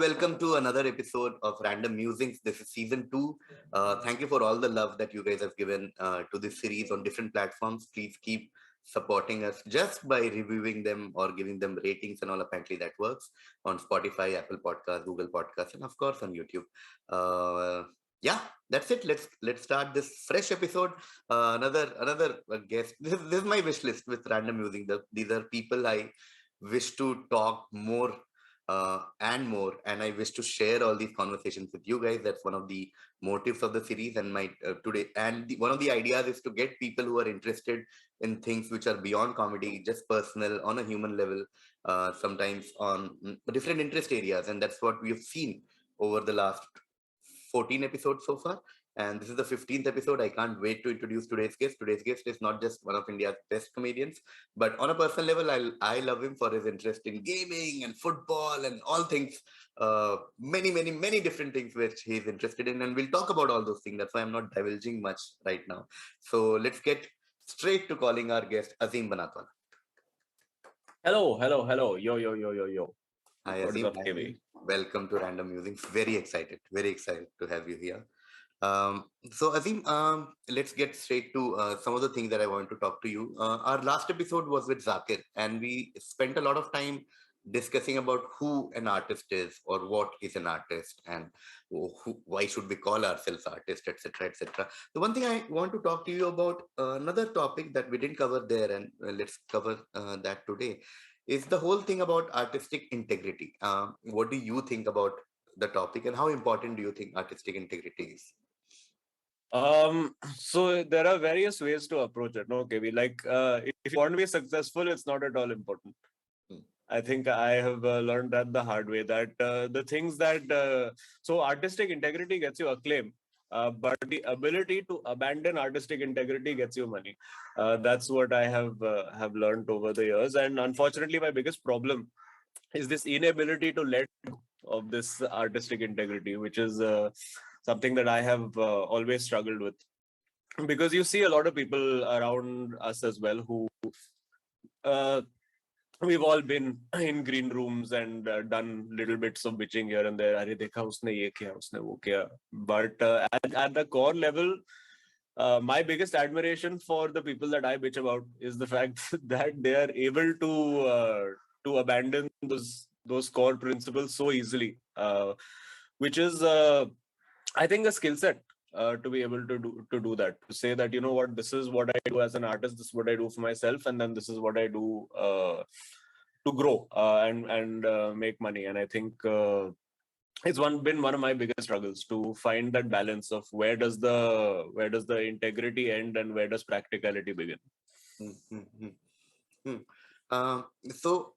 welcome to another episode of Random Musings. This is season two. Thank you for all the love that you guys have given to this series on different platforms. Please keep supporting us just by reviewing them or giving them ratings and all. Apparently, that works on Spotify, Apple Podcasts, Google Podcasts, and of course on YouTube. Yeah, that's it. Let's start this fresh episode. Another guest. This is my wish list with Random Musing. These are people I wish to talk more and more, and I wish to share all these conversations with you guys. That's one of the motives of the series, and my today and one of the ideas is to get people who are interested in things which are beyond comedy, just personal on a human level, sometimes on different interest areas, and that's what we have seen over the last 14 episodes so far. And this is the 15th episode. I can't wait to introduce today's guest. Today's guest is not just one of India's best comedians, but on a personal level, I love him for his interest in gaming and football and all things, many different things which he's interested in. And we'll talk about all those things. That's why I'm not divulging much right now. So let's get straight to calling our guest, Azeem Banatwalla. Hello. Yo. Hi, What is Azeem. up, KB? Welcome to Random Musings. Very excited to have you here. So Azeem, let's get straight to some of the things that I want to talk to you. Our last episode was with Zakir, and we spent a lot of time discussing about who an artist is or what is an artist and why should we call ourselves artists, etc., etc. The one thing I want to talk to you about, another topic that we didn't cover there, and let's cover that today, is the whole thing about artistic integrity. What do you think about the topic, and how important do you think artistic integrity is? So there are various ways to approach it. No, KB. If you want to be successful, it's not at all important. I think I have learned that the hard way. That the things that so artistic integrity gets you acclaim, but the ability to abandon artistic integrity gets you money. That's what I have learned over the years. And unfortunately, my biggest problem is this inability to let go of this artistic integrity, which is something that I have always struggled with. Because you see a lot of people around us as well who uh, we've all been in green rooms and done little bits of bitching here and there. Arey dekha usne ye kiya, usne wo kiya. But at the core level, my biggest admiration for the people that I bitch about is the fact that they are able to abandon those core principles so easily, which is I think a skill set to be able to do that. To say that, you know what, this is what I do as an artist, this is what I do for myself, and then this is what I do to grow and make money. And I think it's been one of my biggest struggles to find that balance of where does the integrity end and where does practicality begin. So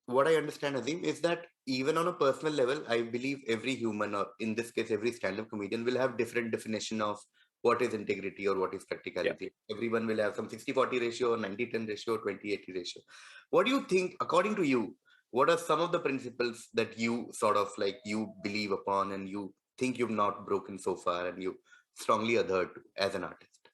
what I understand, Azim, is that even on a personal level, I believe every human, or in this case, every stand-up comedian, will have different definition of what is integrity or what is practicality. Yeah. Everyone will have some 60-40 ratio, 90-10 ratio, 20-80 ratio. What do you think, according to you, what are some of the principles that you sort of like you believe upon and you think you've not broken so far and you strongly adhere to as an artist?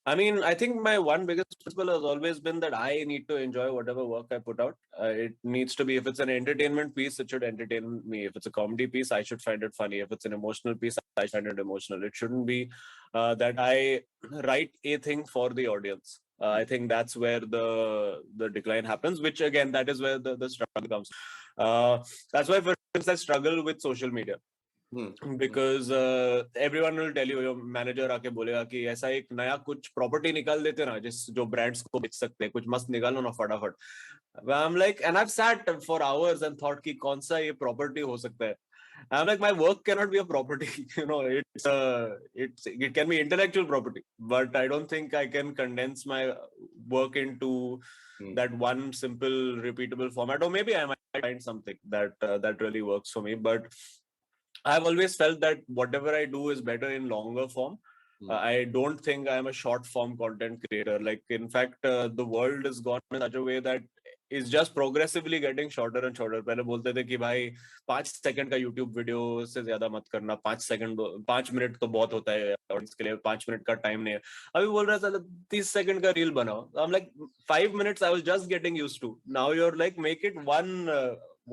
I mean, I think my one biggest principle has always been that I need to enjoy whatever work I put out. It needs to be, if it's an entertainment piece, it should entertain me. If it's a comedy piece, I should find it funny. If it's an emotional piece, I find it emotional. It shouldn't be that I write a thing for the audience. I think that's where the decline happens, which again, that is where the struggle comes. That's why, for instance, I struggle with social media. Because everyone will tell you, your manager आके बोलेगा कि ऐसा एक नया कुछ property निकाल देते ना जिस जो ब्रांड्स को बेच सकते हैं, कुछ मस्त निकालो ना फटाफट. I'm like, and I've sat for hours and thought कि कौन सा ये प्रॉपर्टी हो सकता है. I'm like, my work cannot be a property. You know, it can be intellectual property, but I don't think I can condense my work into that one simple repeatable format. Or maybe I might find something that really works for me, but I've always felt that whatever I do is better in longer form. I don't think I'm a short form content creator. Like, in fact, the world has gone in such a way that it's just progressively getting shorter and shorter. पहले बोलते थे कि भाई 5 second का YouTube video से ज्यादा मत करना, 5 मिनट तो बहुत होता है ऑडियंस के लिए, 5 मिनट का टाइम नहीं है. अभी बोल रहा है 30 सेकंड का रील बनाओ. I'm like, 5 minutes I was just getting used to. Now you're like, make it one,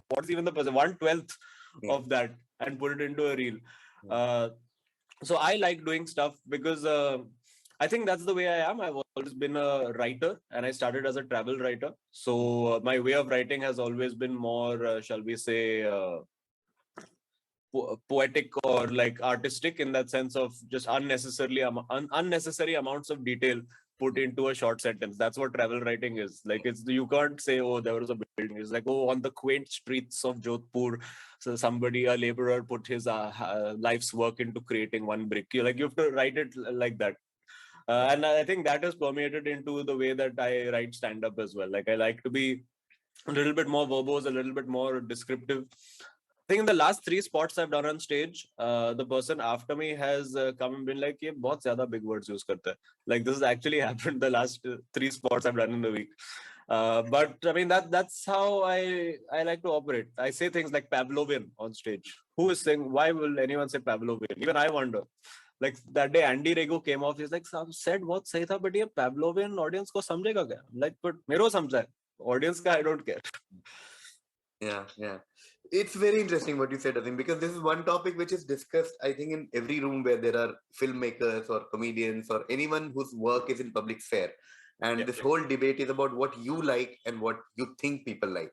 what's even the 1/12 of that and put it into a reel. Yeah. So I like doing stuff because I think that's the way I am. I've always been a writer, and I started as a travel writer. So my way of writing has always been more, shall we say, poetic or like artistic, in that sense of just unnecessary amounts of detail put into a short sentence. That's what travel writing is. Like, it's, you can't say, oh, there was a building. It's like, oh, on the quaint streets of Jodhpur, so somebody, a laborer, put his life's work into creating one brick. You have to write it like that. And I think that has permeated into the way that I write stand up as well. Like, I like to be a little bit more verbose, a little bit more descriptive. I think in the last 3 spots I've done on stage, the person after me has come and been like, "ये बहुत ज़्यादा big words use करता है." Like, this has actually happened the last 3 spots I've done in the week. But I mean, that's how I like to operate. I say things like Pavlovian on stage. Who is saying? Why will anyone say Pavlovian? Even I wonder. Like that day, Andy Rego came off. He's like, "Some said बहुत सही था, but ये Pavlovian audience को समझेगा क्या?" Like, but मेरे को समझा है. Audience का I don't care. Yeah. It's very interesting what you said, Azeem, because this is one topic which is discussed, I think, in every room where there are filmmakers or comedians or anyone whose work is in public sphere. And this whole debate is about what you like and what you think people like.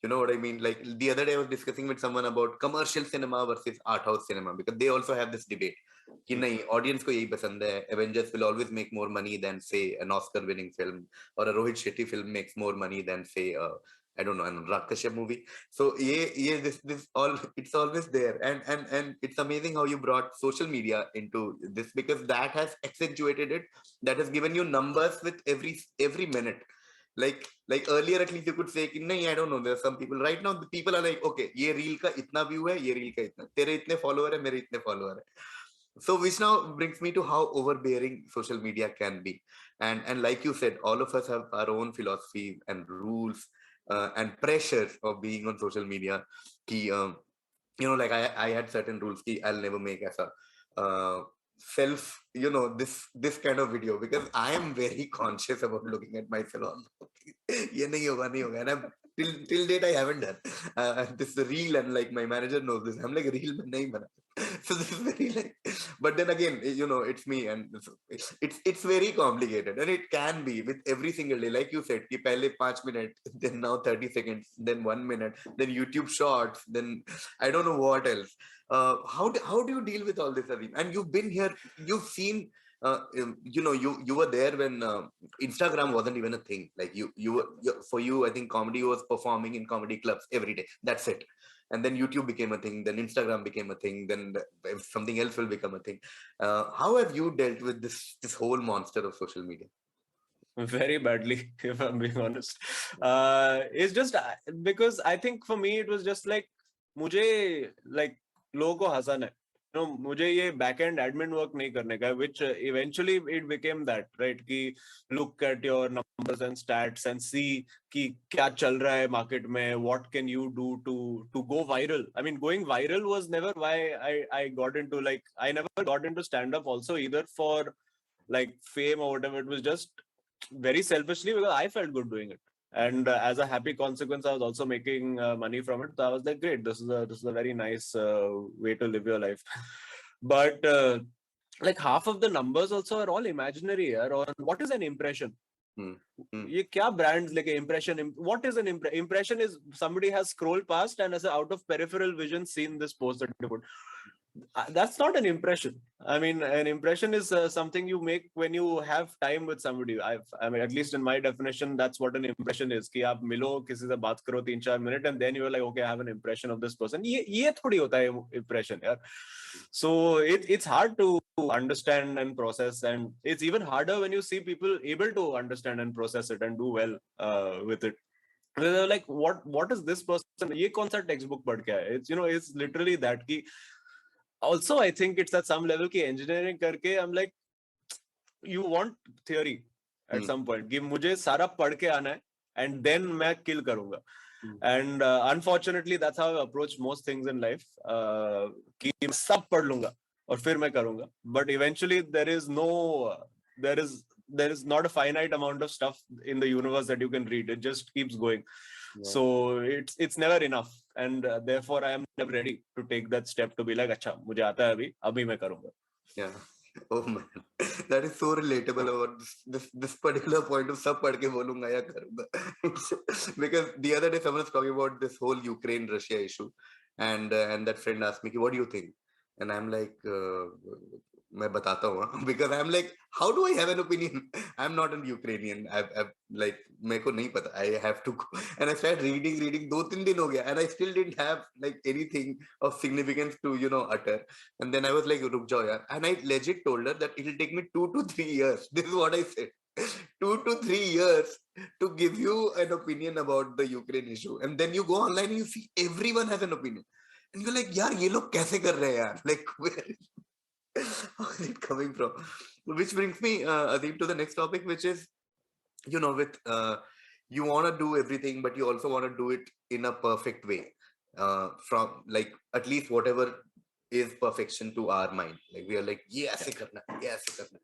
You know what I mean? Like the other day I was discussing with someone about commercial cinema versus art house cinema, because they also have this debate. कि नहीं, audience को यही पसंद है. Avengers will always make more money than, say, an Oscar-winning film, or a Rohit Shetty film makes more money than, say, I don't know, an Anurag Kashyap movie. So this all, it's always there, and it's amazing how you brought social media into this, because that has accentuated it. That has given you numbers with every minute. Like earlier, at least you could say, nahi, I don't know, there are some people right now, the people are like, okay, ye reel ka itna view hai, ye reel ka itna, tere itne follower hai, mere itne follower hai. So which now brings me to how overbearing social media can be. And like you said, all of us have our own philosophy and rules and pressures of being on social media. Ki, like I had certain rules ki I'll never make as a self, this kind of video, because I am very conscious about looking at myself. Ye nahi hoga, nahi hoga. And I'm, till date I haven't done this reel, and like my manager knows this. I'm like, reel mein nahi bana. So this is very like, but then again, it's me, and it's very complicated, and it can be with every single day. Like you said, ki pehle 5 minutes, then now 30 seconds, then 1 minute, then YouTube shorts, then I don't know what else. How do you deal with all this, Azeem? And you've been here, you've seen, you were there when Instagram wasn't even a thing. Like for you, I think comedy was performing in comedy clubs every day. That's it. And then YouTube became a thing. Then Instagram became a thing. Then something else will become a thing. How have you dealt with this whole monster of social media? Very badly, if I'm being honest. It's just because I think for me it was just like, मुझे like लोगों को हंसाना है. मुझे ये back end admin work नहीं करने का, which eventually it became that, right? कि look at your numbers and stats and see कि क्या चल रहा है market में, what can you do to go viral. I mean, going viral was never why I got into, like, I never got into stand up also either for like fame or whatever. It was just very selfishly because I felt good doing it, and as a happy consequence, I was also making money from it. So I was like, great, this is a very nice way to live your life. But like half of the numbers also are all imaginary. Or what is an impression? ये क्या brands लेके impression? What is an impression? Is somebody has scrolled past and as out of peripheral vision seen this post that you put. That's not an impression. I mean, an impression is something you make when you have time with somebody. I mean, at least in my definition, that's what an impression is. कि आप मिलो, किसी से बात करो 3-4 minutes, and then you're like, okay, I have an impression of this person. ये थोड़ी होता है impression, यार. So it's hard to understand and process, and it's even harder when you see people able to understand and process it and do well with it. They're like, what is this person? ये कौन सा textbook पढ़ के आया? It's literally that कि. Also, I think it's at some level कि engineering करके I'm like, you want theory at some point कि मुझे सारा पढ़ के आना है and then मैं kill करूँगा. And unfortunately, that's how I approach most things in life. कि सब पढ़ लूँगा और फिर मैं करूँगा. But eventually, there is there is not a finite amount of stuff in the universe that you can read. It just keeps going. Yeah. So it's never enough, and therefore I am never ready to take that step to be like, अच्छा मुझे आता है अभी मैं करूँगा. Yeah. Oh man, that is so relatable about this particular point of सब पढ़ के बोलूँगा या करूँगा. Because the other day someone was talking about this whole Ukraine Russia issue, and that friend asked me, what do you think? And I'm like, मैं बताता हूँ, because I'm like, how do I have an opinion? I'm not a Ukrainian. I've like मेरे को नहीं पता. I have to go. And I started reading 2-3 दिन हो गया, and I still didn't have like anything of significance to utter. And then I was like, रुक जाओ यार. And I legit told her that it'll take me 2 to 3 years. This is what I said. 2 to 3 years to give you an opinion about the Ukraine issue. And then you go online and you see everyone has an opinion. And you're like, यार ये लोग कैसे कर रहे हैं यार? Like, how is it coming from? Which brings me, Azeem, to the next topic, which is, with you want to do everything, but you also want to do it in a perfect way. From like at least whatever is perfection to our mind. Like we are like, ये ऐसे करना, ये ऐसे करना,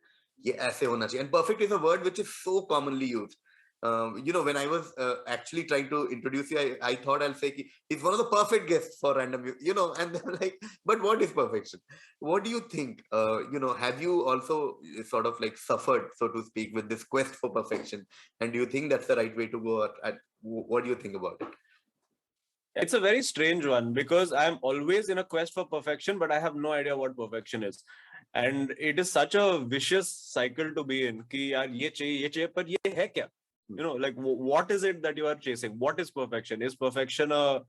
ये ऐसे होना चाहिए. And perfect is a word which is so commonly used. When I was actually trying to introduce you, I thought I'll say he's one of the perfect guests for random, and they're like, but what is perfection? What do you think? Have you also sort of like suffered, so to speak, with this quest for perfection? And do you think that's the right way to go? What do you think about it? It's a very strange one, because I'm always in a quest for perfection, but I have no idea what perfection is. And it is such a vicious cycle to be in. कि यार ये चाहिए, पर ये है क्या? Like what is it that you are chasing? What is perfection? Is perfection a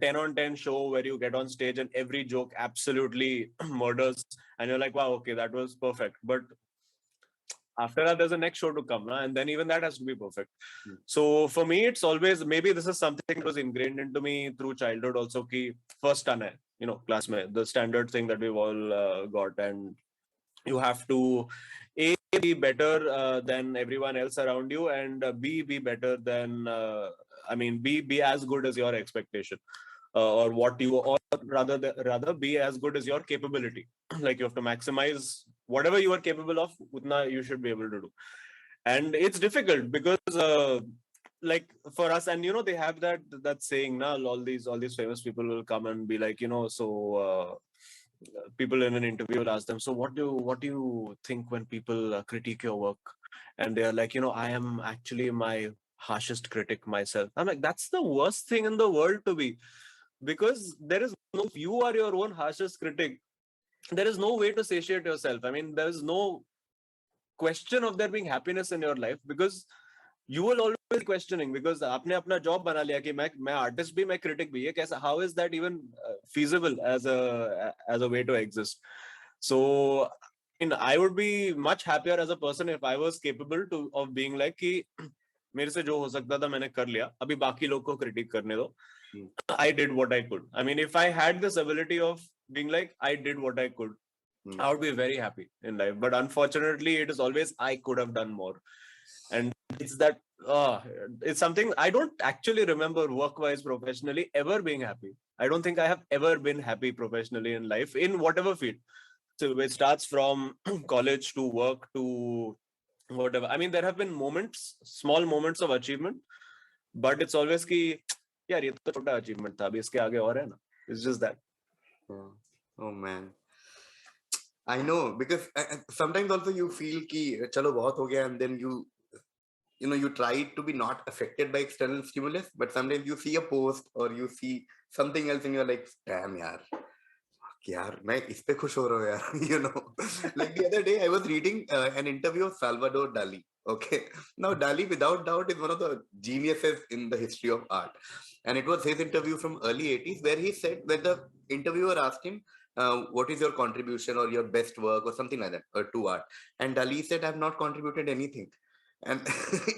10 on 10 show where you get on stage and every joke absolutely murders and you're like, wow, okay, that was perfect. But after that, there's a next show to come, and then even that has to be perfect. So for me, it's always, maybe this is something that was ingrained into me through childhood also, ki first aana hai, class mein, the standard thing that we've all got, and you have to A, be better than everyone else around you, and B, be better than, be as good as your expectation, or what you, or rather be as good as your capability. Like you have to maximize whatever you are capable of, utna you should be able to do. And it's difficult because like for us, and they have that saying now, all these famous people will come and be like, people in an interview will ask them, so what do you think when people critique your work? And they're like, I am actually my harshest critic myself. I'm like, that's the worst thing in the world to be, because there is no, if you are your own harshest critic, there is no way to satiate yourself. I mean, there is no question of there being happiness in your life, because you will always be questioning, because आपने अपना job बना लिया कि मैं artist भी, मैं critic भी. ये कैसा? How is that even feasible as a way to exist? So, I would be much happier as a person if I was capable of being like कि मेरे से जो हो सकता था मैंने कर लिया, अभी बाकी लोग को critique करने दो. I did what I could. I mean, if I had this ability of being like, I did what I could, I would be very happy in life. But unfortunately, it is always, I could have done more. And it's that, it's something I don't actually remember work-wise, professionally, ever being happy. I don't think I have ever been happy professionally in life, in whatever field. So it starts from college to work to whatever. I mean, there have been moments, small moments of achievement, but it's always कि यार ये तो छोटा achievement था, अभी इसके आगे और है ना. It's just that. Oh man, I know, because sometimes also you feel कि चलो बहुत हो गया, and then you try to be not affected by external stimulus, but sometimes you see a post or you see something else and you're like, damn yaar, मैं इस पे खुश हो रहा हूँ यार. Like the other day I was reading an interview of Salvador Dali. Okay, now Dali without doubt is one of the geniuses in the history of art, and it was his interview from early 80s where he said, when the interviewer asked him, what is your contribution or your best work or something like that, or to art, and Dali said, I've not contributed anything. And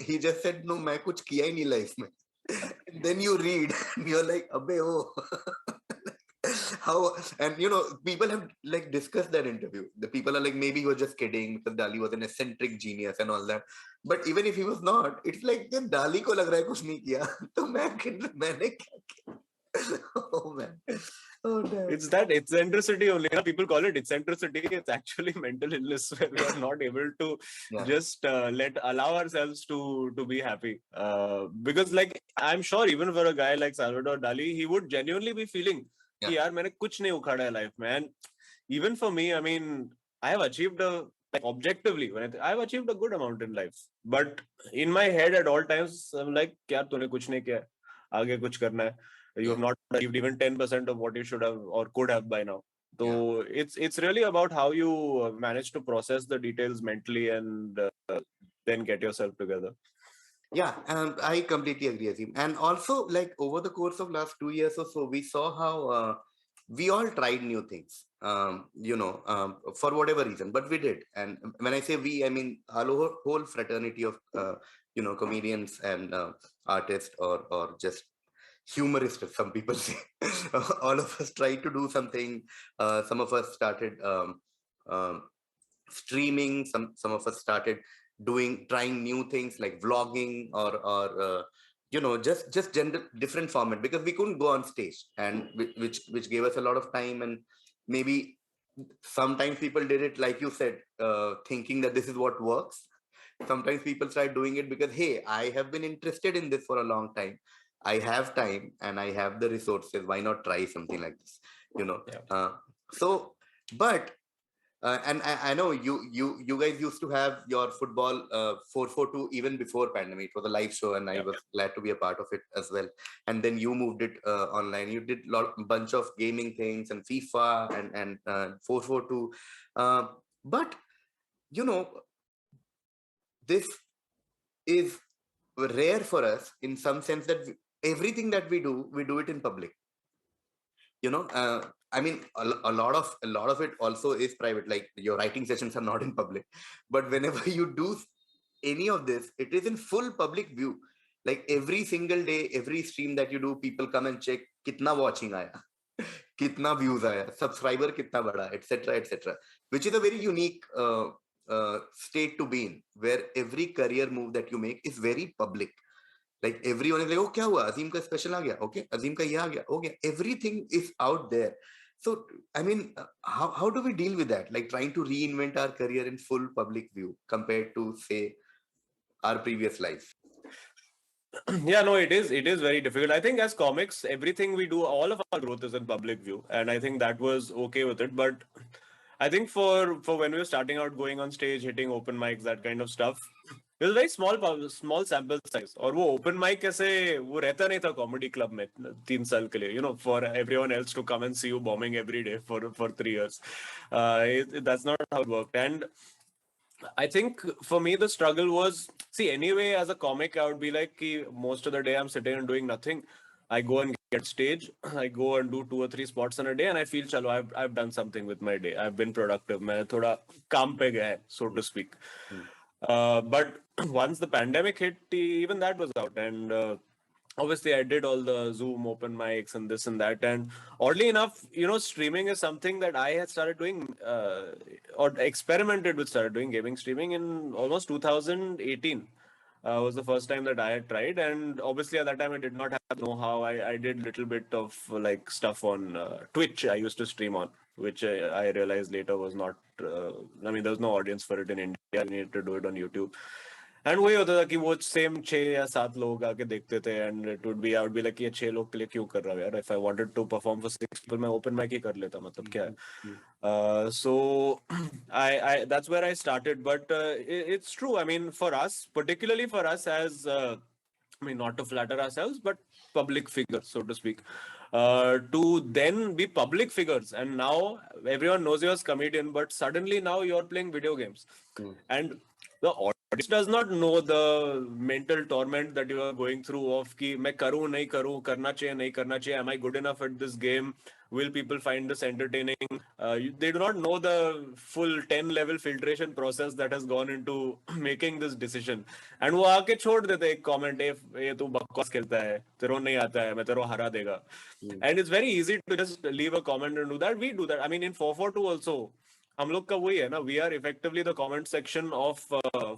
he just said, no, मैं कुछ किया ही नहीं life में. And then you read and you're like, abbe oh. How, and people have like discussed that interview. The people are like, maybe he was just kidding because Dali was an eccentric genius and all that. But even if he was not, it's like जब Dali को लग रहा है कुछ नहीं किया, तो मैंने क्या किया? Oh man. Oh, damn. It's that eccentricity only. People call it eccentricity. It's actually mental illness where we are not able to just allow ourselves to be happy. Because like I'm sure even for a guy like Salvador Dali, he would genuinely be feeling कि यार मैंने कुछ नहीं उखाड़ा है life में. And even for me, I mean, I have achieved objectively, I've achieved a good amount in life. But in my head at all times, I'm like, यार तूने कुछ नहीं किया, आगे कुछ करना है. You have not achieved even 10% of what you should have or could have by now. So it's really about how you manage to process the details mentally and then get yourself together. Yeah, I completely agree, Azeem. And also, like over the course of last 2 years or so, we saw how we all tried new things, for whatever reason, but we did. And when I say we, I mean our whole fraternity of, comedians and artists, or just humorist, as some people say. All of us tried to do something. Some of us started um, streaming. Some of us started trying new things like vlogging, or just general different format, because we couldn't go on stage, and which gave us a lot of time. And maybe sometimes people did it, like you said, thinking that this is what works. Sometimes people start doing it because, hey, I have been interested in this for a long time. I have time and I have the resources. Why not try something like this? So, but and I know you guys used to have your football 442 even before pandemic. It was a live show, and I was glad to be a part of it as well. And then you moved it online. You did bunch of gaming things and FIFA and 442. But this is rare for us in some sense that everything that we do it in public. I mean, a lot of it also is private. Like your writing sessions are not in public, but whenever you do any of this, it is in full public view. Like every single day, every stream that you do, people come and check kitna watching aaya, kitna views aaya, subscriber kitna bada, etc., which is a very unique state to be in, where every career move that you make is very public. Like everyone is like, oh, kya hua? Azeem ka special aa gaya. Okay, Azeem ka ye aa gaya. Okay, everything is out there. So, I mean, how do we deal with that? Like trying to reinvent our career in full public view compared to, say, our previous life. Yeah, no, it is very difficult. I think as comics, everything we do, all of our growth is in public view, and I think that was okay with it. But I think for when we were starting out, going on stage, hitting open mics, that kind of stuff, it was very small sample size. और वो open mic ऐसे वो रहता नहीं था comedy club में 3 साल के लिए, for everyone else to come and see you bombing every day for 3 years. That's not how it worked. And I think for me, the struggle was, see, anyway, as a comic, I would be like, ki most of the day I'm sitting and doing nothing. I go and get stage. I go and do 2 or 3 spots in a day, and I feel, chalo, I've done something with my day. I've been productive. मैं थोड़ा काम पे गया है, so to speak. But once the pandemic hit, even that was out, and obviously I did all the Zoom open mics and this and that. And oddly enough, streaming is something that I had started doing or experimented with, started doing gaming streaming in almost 2018. Was the first time that I had tried, and obviously at that time I did not have know-how. I did little bit of like stuff on Twitch. I used to stream on, which I realized later was not. I mean, there was no audience for it in India. I needed to do it on YouTube. And वही होता था कि वो same 6 या 7 लोग आके देखते थे, and it would be I would be like ये 6 लोग के लिए क्यों कर रहा हूँ यार. If I wanted to perform for 6 people मैं ओपन माइक ही कर लेता, मतलब क्या है. So I that's where I started. But it's true, I mean for us, particularly for us as I mean, not to flatter ourselves, but public figures, so to speak, to then be public figures, and now everyone knows you as comedian, but suddenly now you're playing video games, and the audience does not know the mental torment that you are going through of कि मैं करूँ नहीं करूँ, करना चाहिए नहीं करना चाहिए, am I good enough at this game, will people find this entertaining. They do not know the full 10 level filtration process that has gone into making this decision, and वो आके छोड़ देते एक comment, ये तू बकवास खेलता है, तेरे को नहीं आता है, मैं तेरे को हरा देगा. And it's very easy to just leave a comment and do that. We do that. I mean, in 442 also, हम लोग का वही है ना, we are effectively the comment section of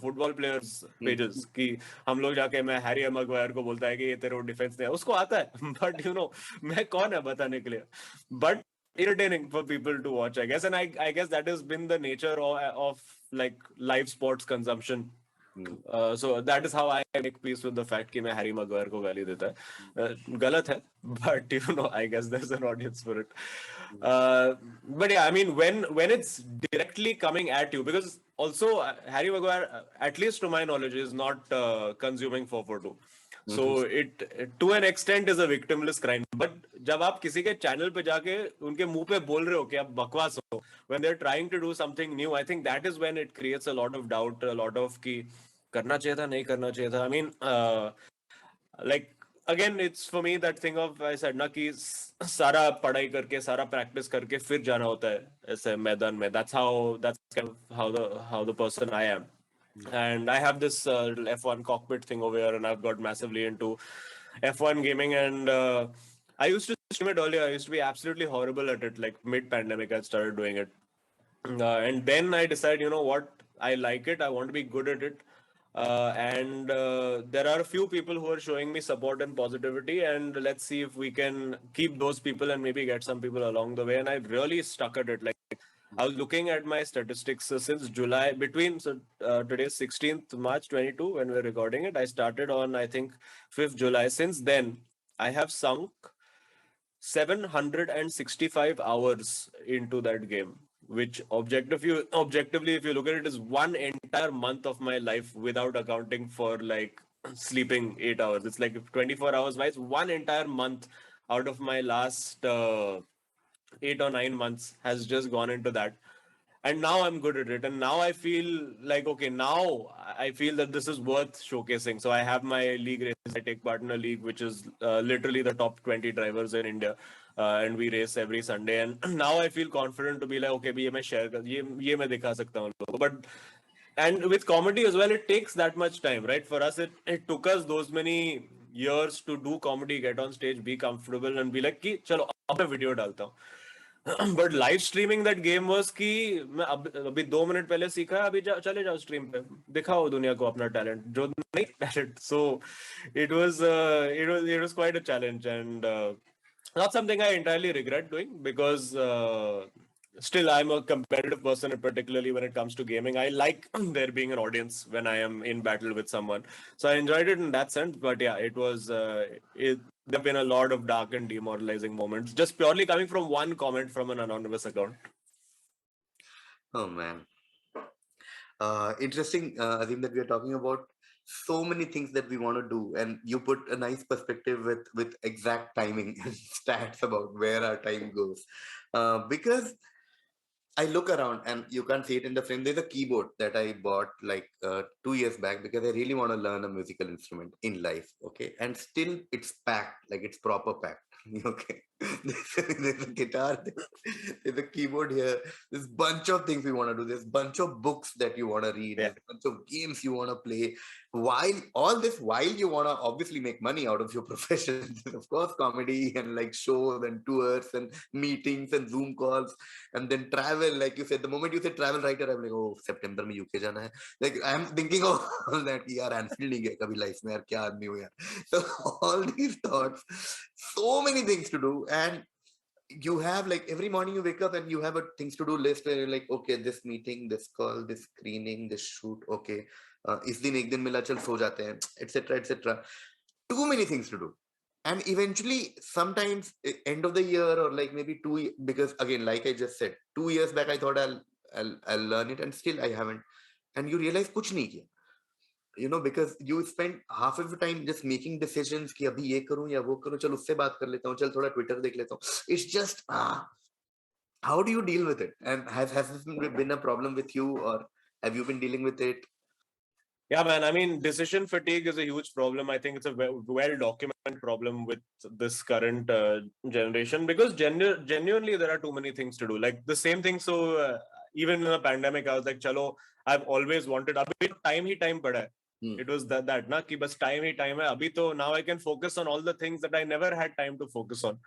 football players pages कि हम लोग जाके, मैं हैरी मैगवायर को बोलता है कि ये तेरे डिफेंस नहीं है, उसको आता है बट यू नो मैं कौन है बताने के लिए, but irritating for people to watch, I guess. And I guess that has been the nature of like live sports consumption. So that is how I make peace with the fact कि मैं Harry Maguire को गाली देता है, गलत है, but you know I guess there's an audience for it. But yeah, I mean when it's directly coming at you, because also Harry Maguire, at least to my knowledge, is not consuming 442. So it to an extent is a victimless crime. But जब आप किसी के channel पे जाके उनके मुंह पे बोल रहे हो कि आप बकवास हो, when they're trying to do something new, I think that is when it creates a lot of doubt, a lot of कि करना चाहिए था, नहीं करना चाहिए था. I mean, like again, it's for me that thing of, I said ना कि सारा पढ़ाई करके, सारा प्रैक्टिस करके फिर जाना होता है ऐसे मैदान में. That's kind of how the person I am. And I have this F1 cockpit thing over here, and I've got massively into F1 gaming. And I used to stream it earlier. I used to be absolutely horrible at it. Like mid-pandemic, I started doing it. And then I decided, you know what? I like it. I want to be good at it. And there are a few people who are showing me support and positivity. And let's see if we can keep those people and maybe get some people along the way. And I really stuck at it. Like, I was looking at my statistics since July, between today's 16th March 22 when we're recording it. I started on, I think, 5th July. Since then, I have sunk 765 hours into that game, which objectively, if you look at it, is one entire month of my life without accounting for like sleeping 8 hours. It's like 24 hours wise, one entire month out of my last 8 or 9 months has just gone into that. And now I'm good at it, and now I feel like, okay, now I feel that this is worth showcasing. So I have my league races. I take part in a league which is literally the top 20 drivers in India, and we race every Sunday. And now I feel confident to be like, okay, bhi ye main share ye main dikha sakta hu logo. But and with comedy as well, it takes that much time, right? For us, it took us those many years to do comedy, get on stage, be comfortable, and be like कि चलो अब मैं video डालता हूँ. But live streaming that game was कि मैं अभी 2 minute पहले सीखा, अभी चले जाओ स्ट्रीम पे, दिखाओ दुनिया को अपना टैलेंट, जो नहीं talent. So it was quite a challenge, and not something I entirely regret doing, because still I'm a competitive person, and particularly when it comes to gaming, I like there being an audience when I am in battle with someone. So I enjoyed it in that sense. But yeah, it was there have been a lot of dark and demoralizing moments just purely coming from one comment from an anonymous account. Oh man. Interesting, Azeem, that we are talking about so many things that we want to do, and you put a nice perspective with exact timing and stats about where our time goes. Because I look around and you can't see it in the frame. There's a keyboard that I bought like 2 years back because I really want to learn a musical instrument in life. Okay. And still it's packed, like it's proper packed. Okay. There's a guitar, there's a keyboard here. There's a bunch of things we want to do. There's a bunch of books that you want to read. Yeah. There's a bunch of games you want to play. While you want to obviously make money out of your profession, of course, comedy and like shows and tours and meetings and Zoom calls, and then travel. Like you said, the moment you said travel writer, I'm like, oh, September में UK जाना है. Like I'm thinking of all that. यार Anfield नहीं गया कभी life में, यार क्या आदमी हो यार. So all these thoughts, so many things to do, and you have like every morning you wake up and you have a things to do list where you're like, okay, this meeting, this call, this screening, this shoot, okay, इस दिन एक दिन मिला चल सो जाते हैं, etc etc. Too many things to do. And eventually sometimes end of the year or like maybe because again, like I just said, 2 years back I thought I'll learn it, and still I haven't. And you realize कुछ नहीं किया, because you spend half of the time just making decisions कि अभी ये करूं या वो करूं, चल उससे बात कर लेता हूं, चल थोड़ा ट्विटर देख लेता हूं. It's just how do you deal with it? And has this been a problem with you, or have you been dealing with it? Yeah, man. I mean, decision fatigue is a huge problem. I think it's a well documented problem with this current generation, because genuinely there are too many things to do. Like the same thing. So even in a pandemic, I was like, chalo, I've always wanted. Abhi time hi time pada hai. It was that na ki bas time hi time hai. Abhi to now I can focus on all the things that I never had time to focus on.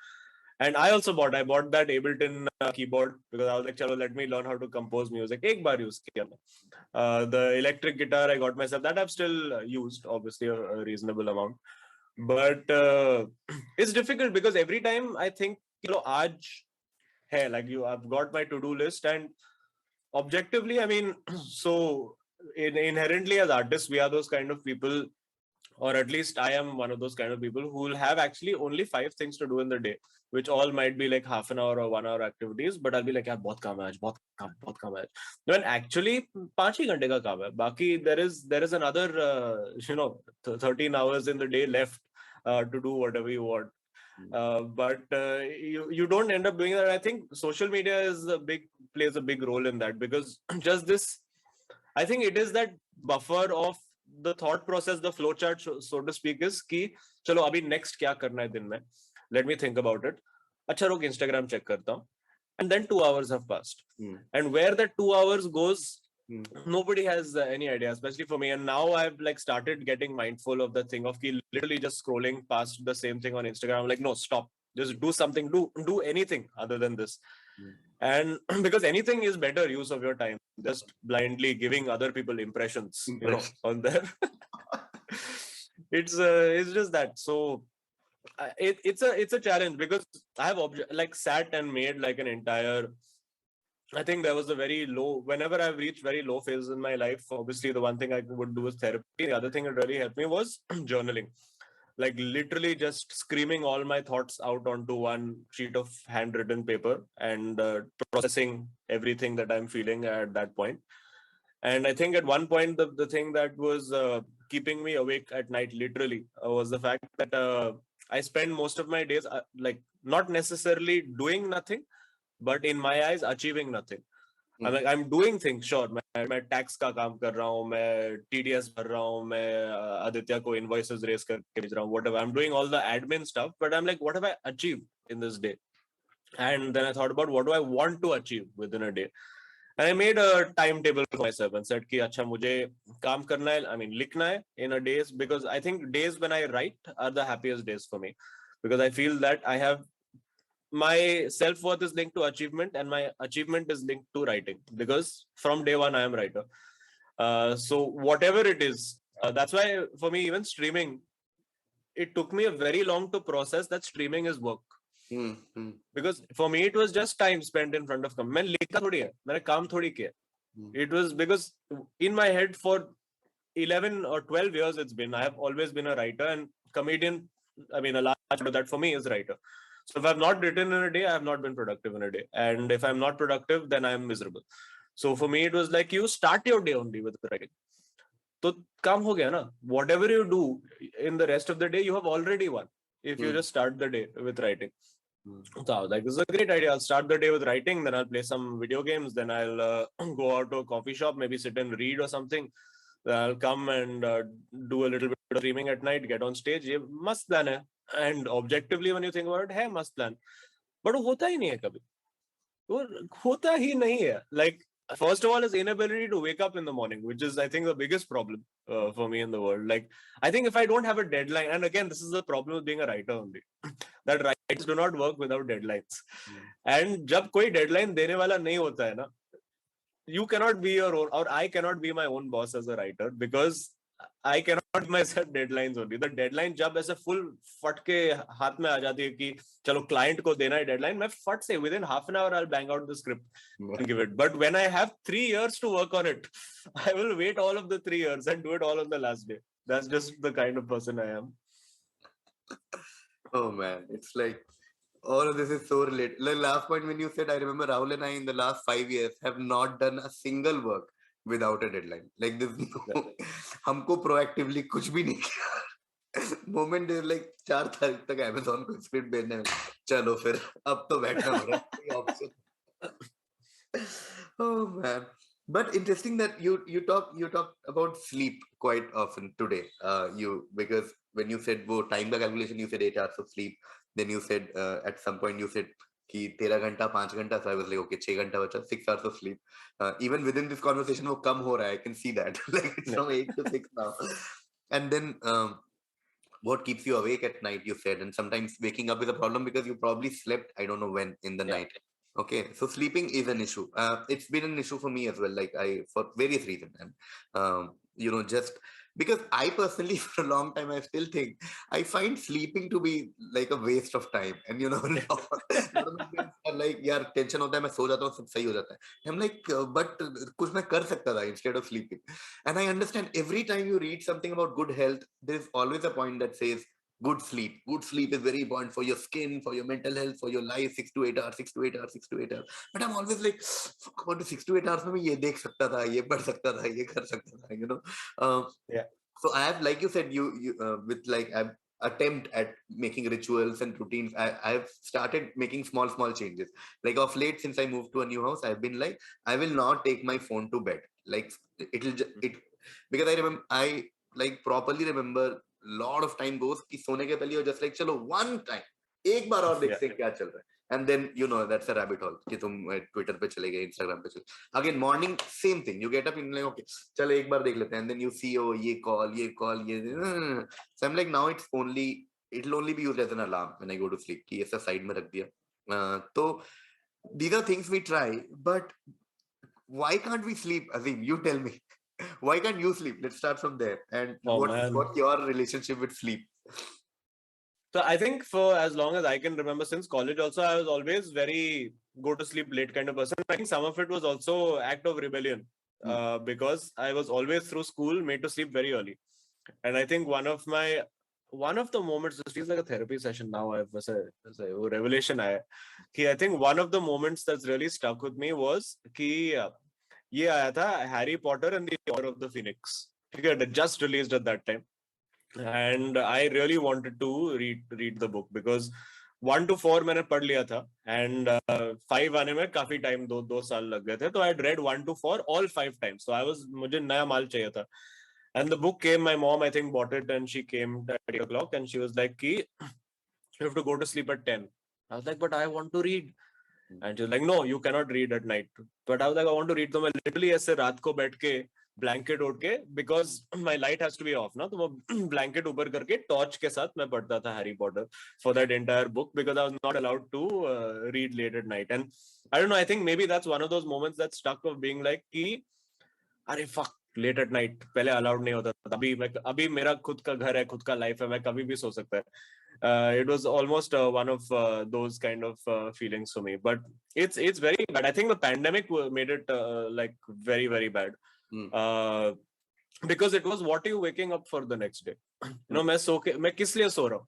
And I bought that Ableton keyboard because I was like, chalo, let me learn how to compose music. एक बार use किया मैं. The electric guitar I got myself, that I've still used, obviously a reasonable amount. But it's difficult because every time I think, आज है, like I've got my to-do list, and objectively, I mean, so inherently as artists, we are those kind of people, or at least I am one of those kind of people who will have actually only 5 things to do in the day, which all might be like half an hour or 1 hour activities, but I'll be like, यार बहुत काम है आज, बहुत काम है आज. When actually 5 ही घंटे का काम है. बाकी there is another 13 hours in the day left to do whatever you want. But you don't end up doing that. I think social media plays a big role in that, because just this, I think it is that buffer of the thought process, the flow chart, so to speak, is कि चलो अभी next क्या करना है दिन में, let me think about it. अच्छा रुक Instagram check करता हूँ, and then 2 hours have passed. And where that 2 hours goes, nobody has any idea, especially for me. And now I've like started getting mindful of the thing of literally just scrolling past the same thing on Instagram. I'm like, no, stop, just do something, do anything other than this. And because anything is better use of your time, just blindly giving other people impressions, on there. It's just that. So it's a challenge, because I have sat and made like an entire, I think there was a very low, whenever I've reached very low phases in my life, obviously the one thing I would do is therapy. The other thing that really helped me was journaling. Like literally just screaming all my thoughts out onto one sheet of handwritten paper and processing everything that I'm feeling at that point. And I think at one point, the thing that was keeping me awake at night, literally, was the fact that I spend most of my days like not necessarily doing nothing, but in my eyes, achieving nothing. I'm like, I'm doing things, sure. मैं tax का काम कर रहा हूँ, मैं TDS भर रहा हूँ, मैं आदित्य को invoices raise करके भेज रहा हूँ, whatever. I'm doing all the admin stuff, but I'm like, what have I achieved in this day? And then I thought about what do I want to achieve within a day. And I made a timetable for myself and said कि अच्छा मुझे काम करना है, I mean लिखना है in a days, because I think days when I write are the happiest days for me, because I feel that I have my self-worth is linked to achievement, and my achievement is linked to writing, because from day one I am a writer. So whatever it is, that's why for me even streaming, it took me a very long to process that streaming is work. Because for me it was just time spent in front of camera. मैंने लिखा थोड़ी है, मैंने काम थोड़ी किया. It was because in my head for 11 or 12 years it's been, I have always been a writer, and comedian, I mean a large part of that for me is writer. So if I've not written in a day, I have not been productive in a day. And if I'm not productive, then I'm miserable. So for me, it was like, you start your day only with writing. So काम हो गया ना. Whatever you do in the rest of the day, you have already won if you just start the day with writing. So I was like, this is a great idea. I'll start the day with writing, then I'll play some video games, then I'll go out to a coffee shop, maybe sit and read or something. Then I'll come and do a little bit of streaming at night, get on stage. ये मस्त plan है. And objectively, when you think about it, है must plan. But वो होता ही नहीं है कभी. वो होता ही नहीं है. Like, first of all, is inability to wake up in the morning, which is, I think, the biggest problem for me in the world. Like, I think if I don't have a deadline, and again, this is the problem with being a writer only, that writers do not work without deadlines. And जब कोई deadline देने वाला नहीं होता है ना, you cannot be your own, or I cannot be my own boss as a writer, because I cannot myself deadlines only. The deadline जब ऐसे full फट के हाथ में आ जाती है कि चलो client को देना है deadline, मैं फट से within half an hour I'll bang out the script and give it. But when I have 3 years to work on it, I will wait all of the 3 years and do it all on the last day. That's just the kind of person I am. Oh man, it's like all of this is so related. The last point when you said, I remember Rahul and I in the last 5 years have not done a single work without a deadline. Like this, हमको proactively कुछ भी नहीं किया. Moment is like 4 तारीख तक Amazon को script भेजने में, चलो फिर अब तो बैठना पड़ा option. Oh man. But interesting that you talk about sleep quite often today. Because when you said वो time का calculation, you said 8 hours of sleep. Then you said at some point you said कि 13 घंटा 5 घंटा. So I was like, okay, 6 घंटा बचा, 6 hours of sleep. Even within this conversation वो कम हो रहा है. I can see that. Like it's from 8 to 6 now. And then what keeps you awake at night, you said, and sometimes waking up is a problem because you probably slept, I don't know when, in the Yeah. night. Okay, so sleeping is an issue. It's been an issue for me as well, like I, for various reasons. And just because I personally for a long time I still think I find sleeping to be like a waste of time. And lot of my friends are like, यार tension होता है, मैं सो जाता हूँ, सब सही हो जाता है. I'm like, but कुछ मैं कर सकता था instead of sleeping. And I understand every time you read something about good health, there's always a point that says good sleep. Good sleep is very important for your skin, for your mental health, for your life. 6 to 8 hours, 6 to 8 hours, 6 to 8 hours. But I'm always like, fuck, about the 6 to 8 hours में मैं ये देख सकता था, ये पढ़ सकता था, ये कर सकता था. Yeah. So I have, like you said, you with like I've attempt at making rituals and routines. I've started making small changes. Like of late, since I moved to a new house, I've been like, I will not take my phone to bed. Like it because I remember, I like properly remember lot of time goes कि सोने के पहले just like चलो one time एक बार और देखते हैं क्या चल रहा है. And then that's a rabbit hole कि तुम Twitter पे चले गए, Instagram पे चले. Again morning same thing, you get up in like, okay चलो एक बार देख लेते हैं, and then you see, oh ये call ये. So I'm like, now it'll only be used as an alarm when I go to sleep कि ऐसा side में रख दिया. तो these are things we try, but why can't we sleep? Azeem, you tell me. Why can't you sleep? Let's start from there. And Oh man. what's your relationship with sleep? So I think for as long as I can remember, since college also, I was always very go to sleep late kind of person. I think some of it was also act of rebellion, because I was always through school made to sleep very early. And I think one of the moments, this feels like a therapy session now. I was a revelation. I think one of the moments that's really stuck with me was कि ये आया था Harry Potter and the Order of the Phoenix. It just released at that time. And I really wanted to read the book because 1 to 4 मैंने पढ़ लिया था, and 5 आने में काफी टाइम दो साल लग गए थे. तो I read 1 to 4 all 5 times. So मुझे नया माल चाहिए था. And the book came, my mom I think bought it, and she came at 8 o'clock and she was like, you have to go to sleep at 10. I was like, but I want to read. And she was like, no, you cannot read at night. But I was like, I want to read. So मैं literally ऐसे रात को बैठ के blanket ओढ़ के, because my light has to be off ना, तो वो ब्लैंकेट ऊपर करके टॉर्च के साथ मैं पढ़ता था Harry Potter for that entire book, because I was not allowed to read late at night. And I don't know, I think maybe that's one of those moments that stuck of being like कि अरे fuck, late at night पहले allowed नहीं होता था. अभी मेरा खुद का घर है, खुद का लाइफ है, मैं कभी भी सो सकता है. It was almost one of those kind of feelings for me, but it's very bad. I think the pandemic made it like very very bad. Because it was what are you waking up for the next day. मैं किस लिए सो रहा हूँ?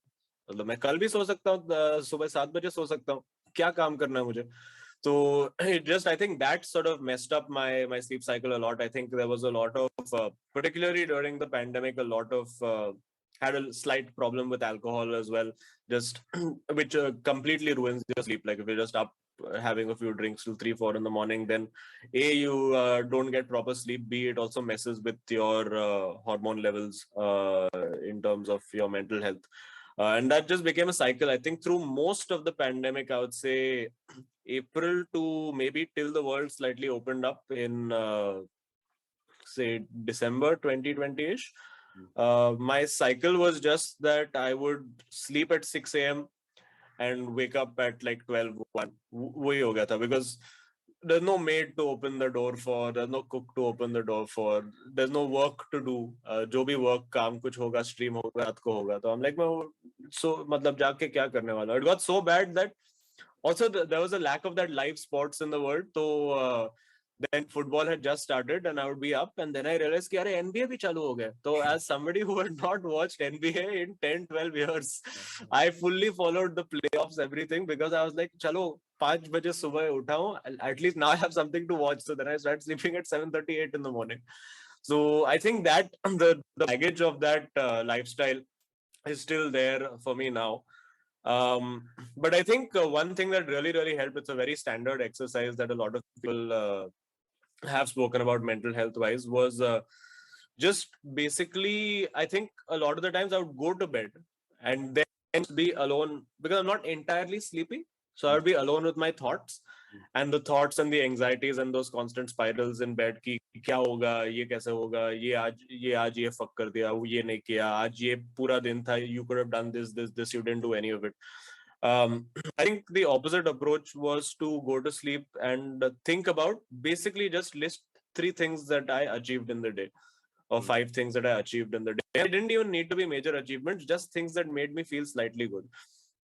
मतलब मैं कल भी सो सकता हूँ, सुबह 7 बजे सो सकता हूँ, क्या काम करना है मुझे? So it just, I think that sort of messed up my sleep cycle a lot. I think there was a lot of, particularly during the pandemic, a lot of had a slight problem with alcohol as well, just which completely ruins your sleep. Like if you're just up having a few drinks till 3-4 in the morning, then you don't get proper sleep. B, it also messes with your hormone levels in terms of your mental health. And that just became a cycle. I think through most of the pandemic, I would say April to maybe till the world slightly opened up in say December 2020-ish. My cycle was just that I would sleep at 6 a.m. and wake up at like 12-1. वही हो गया था, because there's no maid to open the door for, there's no cook to open the door for, there's no work to do. जो भी work काम कुछ होगा, stream होगा, रात को होगा. तो I'm like, so मतलब जाके क्या करने वाला? It got so bad that also there was a lack of that live sports in the world. So then football had just started and I would be up, and then I realized कि अरे NBA भी चालू हो गया. So as somebody who had not watched NBA in 10-12 years, I fully followed the playoffs, everything, because I was like, चलो 5 बजे सुबह उठा हूँ, at least now I have something to watch. So then I started sleeping at 7:38 in the morning. So I think that the baggage of that lifestyle is still there for me now. But I think one thing that really helped, it's a very standard exercise that a lot of people have spoken about mental health wise, was just basically, I think a lot of the times I would go to bed and then be alone, because I'm not entirely sleepy. So I would be alone with my thoughts. and the thoughts and the anxieties and those constant spirals in bed ki kya hoga, ye kaise hoga, ye fuck kar diya, ye nahi kiya, aaj ye pura din tha, you could have done this, you didn't do any of it. I think the opposite approach was to go to sleep and think about, basically just list 3 things that I achieved in the day, or 5 things that I achieved in the day. It didn't even need to be major achievements, just things that made me feel slightly good.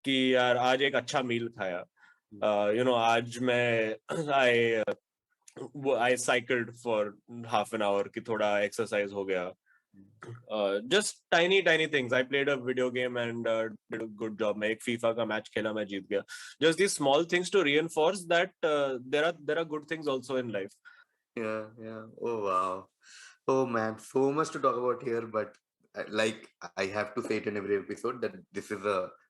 कि यार आज एक अच्छा मील खाया, आज मैं I cyced for half an hour कि थोड़ा exercise हो गया. Just tiny things. I played a video game and did a good job. मैं एक FIFA का match खेला, मैं जीत गया. Just these small things to reinforce that there are good things also in life. Yeah. Oh wow. Oh man, so much to talk about here, but like I have to say it in every episode that this is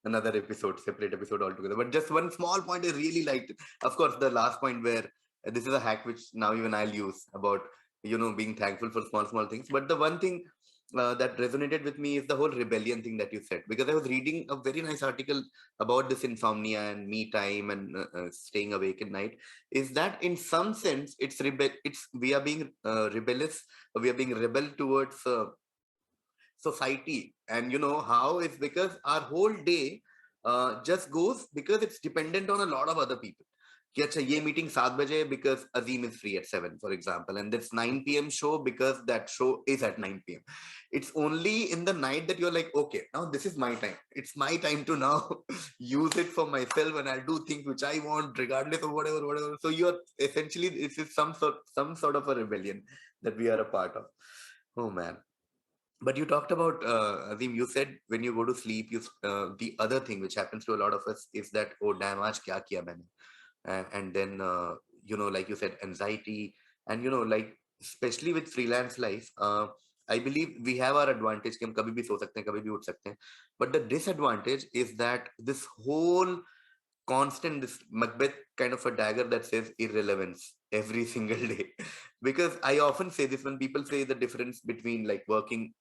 another episode, separate episode altogether. But just one small point I really liked. Of course, the last point where this is a hack which now even I'll use about being thankful for small things. But the one thing that resonated with me is the whole rebellion thing that you said, because I was reading a very nice article about this insomnia and me time and staying awake at night. Is that in some sense it's we are being rebellious, we are being rebel towards society, and how it's because our whole day just goes because it's dependent on a lot of other people. कि अच्छा ये meeting 7 बजे because Azeem is free at 7, for example, and this 9 p.m. show because that show is at 9 p.m. It's only in the night that you're like, okay, now this is my time. It's my time to now use it for myself, and I'll do things which I want regardless of whatever. So you're essentially, this is some sort of a rebellion that we are a part of. Oh man. But you talked about Azeem, you said when you go to sleep, the other thing which happens to a lot of us is that, oh damn, aaj kya kiya maine. And then like you said, anxiety, and like especially with freelance life, I believe we have our advantage कि हम कभी भी सो सकते हैं, कभी भी उठ सकते हैं. But the disadvantage is that this whole constant, this Macbeth kind of a dagger that says irrelevance every single day. Because I often say this when people say the difference between like working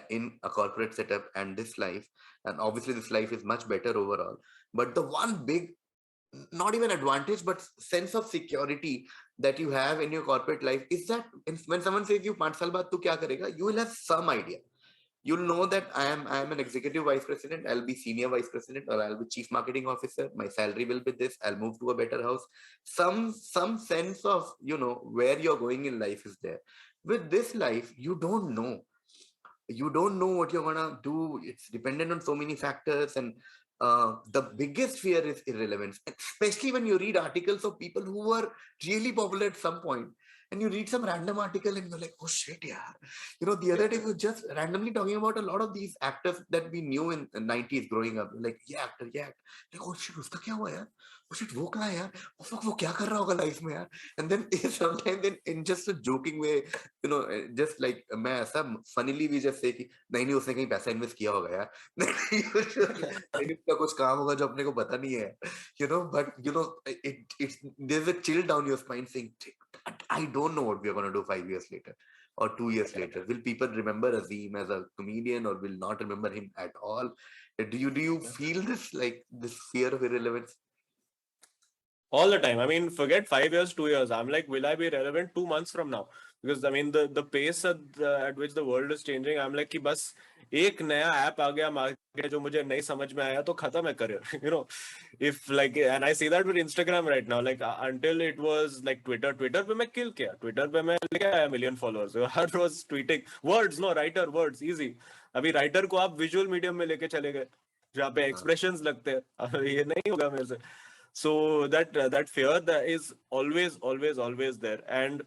in a corporate setup and this life, and obviously this life is much better overall. But the one big, not even advantage, but sense of security that you have in your corporate life is that when someone says you 5 saal baad tu kya karega, you will have some idea. You'll know that I am an executive vice president, I'll be senior vice president, or I'll be chief marketing officer, my salary will be this, I'll move to a better house. Some sense of where you're going in life is there. With this life, you don't know. You don't know what you're gonna do. It's dependent on so many factors, and the biggest fear is irrelevance, especially when you read articles of people who were really popular at some point, and you read some random article and you're like, oh shit, yeah. The other day we were just randomly talking about a lot of these actors that we knew in the 90s growing up. Like, yeah, actor, yeah. Like, oh shit, uska kya hua yaar? Oh shit, wo kahan hai yaar? Oh fuck, wo kya kar raha hoga life mein yaar? And then sometimes then in just a joking way, just like मैं ऐसा funnily we just say कि नहीं उसने कहीं पैसा invest किया होगा यार. नहीं उसका कुछ काम होगा जो अपने को पता नहीं है. But it's there's a chill down your spine saying, I don't know what we are going to do 5 years later or 2 years later. Will people remember Azeem as a comedian or will not remember him at all? Do you feel this, like this fear of irrelevance? All the time. I mean, forget 5 years, 2 years. I'm like, will I be relevant 2 months from now? Because I mean, the pace at which the world is changing, I'm like कि बस एक नया app आ गया market जो मुझे नहीं समझ में आया तो खत्म है career. If like, and I see that with Instagram right now. Like until it was like Twitter पे मैं kill किया. Twitter पे मैं लेके आया million followers. हर रोज tweeting words, no writer words easy. अभी writer को आप visual medium में लेके चले गए जहाँ पे expressions लगते हैं. ये नहीं होगा मेरे से. So that fear that is always there. And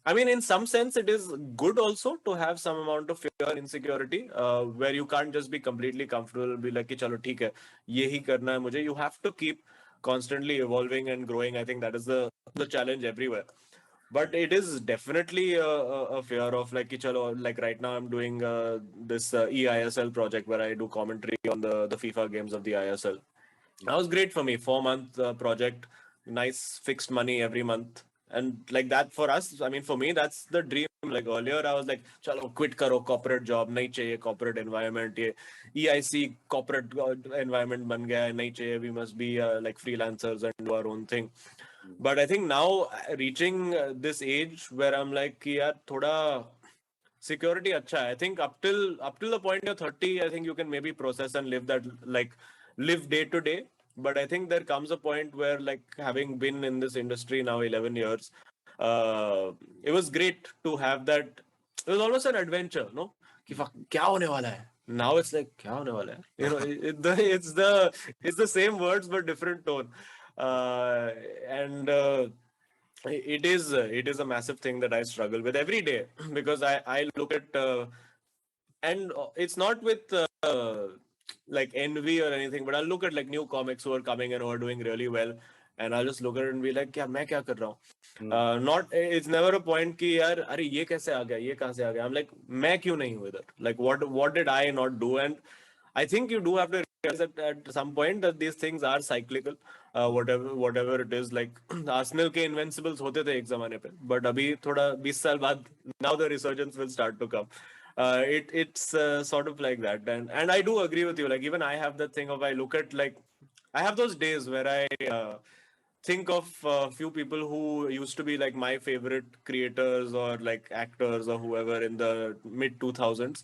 I mean, in some sense it is good also to have some amount of fear and insecurity, where you can't just be completely comfortable, be like कि चलो ठीक है ये ही करना है मुझे. You have to keep constantly evolving and growing. I think that is the challenge everywhere. But it is definitely a fear of like कि चलो, like right now I'm doing this EISL project where I do commentary on the FIFA games of the ISL. That was great for me. 4-month project, nice fixed money every month. And like that for us, I mean, for me, that's the dream. Like earlier, I was like, chalo, quit karo corporate job, nahi chahiye corporate environment. Ye EIC corporate environment ban gaya hai, nahi chahiye. We must be like freelancers and do our own thing. But I think now reaching this age where I'm like, कि यार थोड़ा security acha hai. I think up till the point you're 30, I think you can maybe process and live that, like live day to day. But I think there comes a point where, like, having been in this industry now 11 years, it was great to have that. It was almost an adventure, no? कि fuck, क्या होने वाला है? Now it's like, क्या होने वाला है? You know, it's the same words but different tone. And it is a massive thing that I struggle with every day because I look at and it's not with like envy or anything, but I'll look at like new comics who are coming and who are doing really well, and I'll just look at it and be like, क्या मैं क्या कर रहा हूँ? Not, it's never a point कि यार अरे ये कैसे आ गया, ये कहाँ से आ गया? I'm like, मैं क्यों नहीं हूँ इधर? Like what did I not do? And I think you do have to realize that at some point that these things are cyclical. Whatever it is, like Arsenal के invincibles होते थे एक जमाने पे, but अभी थोड़ा 20 साल बाद now the resurgence will start to come. It's sort of like that, and I do agree with you. Like even I have that thing of, I look at, like, I have those days where I think of a few people who used to be like my favorite creators or like actors or whoever in the mid 2000s,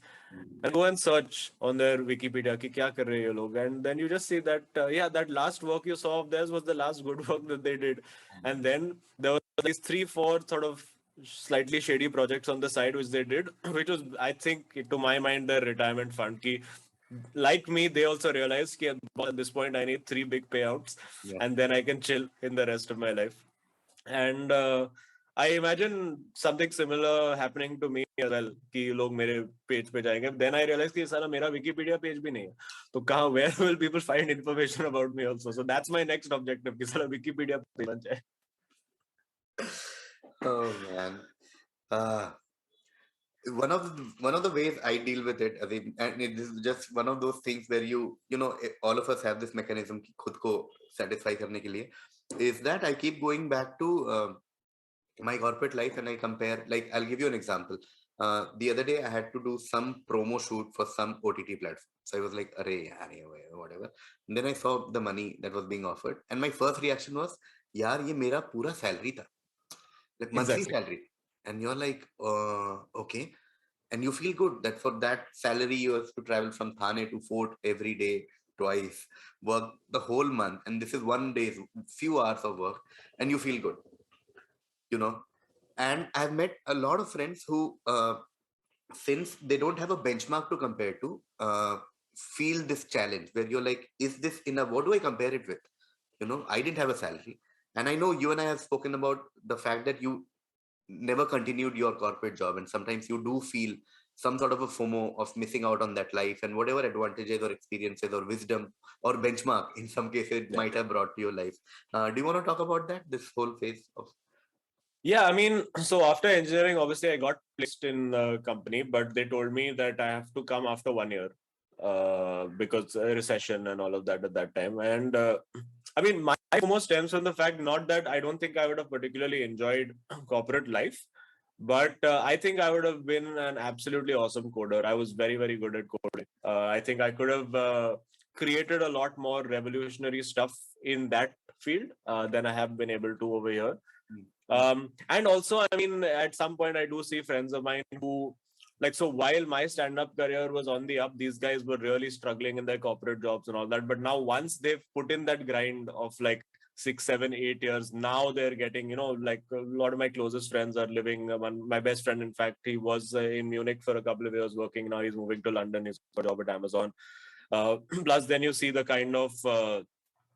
and go and search on their Wikipedia कि क्या कर रहे हैं ये लोग, and then you just see that yeah, that last work you saw of theirs was the last good work that they did, and then there were these 3-4 sort of slightly shady projects on the side which they did, which was, I think, to my mind, their retirement fund. Ki, like me, they also realized ki at this point I need 3 big payouts, Yeah. and then I can chill in the rest of my life. And I imagine something similar happening to me as well, कि लोग मेरे page पे जाएंगे. Then I realized कि साला मेरा Wikipedia page भी नहीं है, तो कहाँ, where will people find information about me also? So that's my next objective, कि साला Wikipedia पेज बन जाए. Oh man. Uh, one of the ways I deal with it, Azeem, and this is just one of those things where all of us have this mechanism कि खुद को satisfy करने के लिए, is that I keep going back to my corporate life and I compare. Like, I'll give you an example. The other day I had to do some promo shoot for some OTT platform. So I was like, "Arey, yaar, whatever." And then I saw the money that was being offered, and my first reaction was, "Yaar, ye mera pura salary tha, like monthly Exactly. salary." And you're like, "Okay." And you feel good that for that salary you have to travel from Thane to Fort every day, twice, work the whole month, and this is one day, few hours of work, and you feel good, you know. And I've met a lot of friends who, since they don't have a benchmark to compare to, feel this challenge where you're like, is this enough? What do I compare it with? I didn't have a salary. And I know you and I have spoken about the fact that you never continued your corporate job, and sometimes you do feel some sort of a FOMO of missing out on that life and whatever advantages or experiences or wisdom or benchmark in some cases it Yeah. might have brought to your life. Do you want to talk about that, this whole phase of? Yeah, I mean, so after engineering, obviously I got placed in the company, but they told me that I have to come after 1 year because recession and all of that at that time. And I mean, my almost stems from the fact, not that I don't think I would have particularly enjoyed corporate life, but I think I would have been an absolutely awesome coder. I was very, very good at coding. I think I could have created a lot more revolutionary stuff in that field than I have been able to over here. And also, I mean, at some point, I do see friends of mine who, like, so while my stand-up career was on the up, these guys were really struggling in their corporate jobs and all that. But now, once they've put in that grind of like 6, 7, 8 years, now they're getting, like a lot of my closest friends are living. My best friend, in fact, he was in Munich for a couple of years working. Now he's moving to London. He's got a job at Amazon. Plus, then you see the kind of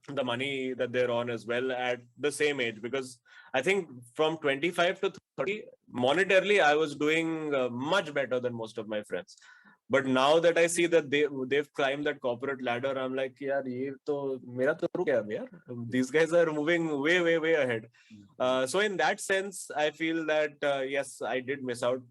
the money that they're on as well at the same age, because I think from 25 to 30 monetarily I was doing much better than most of my friends. But now that I see that they've climbed that corporate ladder, I'm like, yaar, ye to mera to ruk gaya yaar. These guys are moving way, way, way ahead. So in that sense, I feel that yes, I did miss out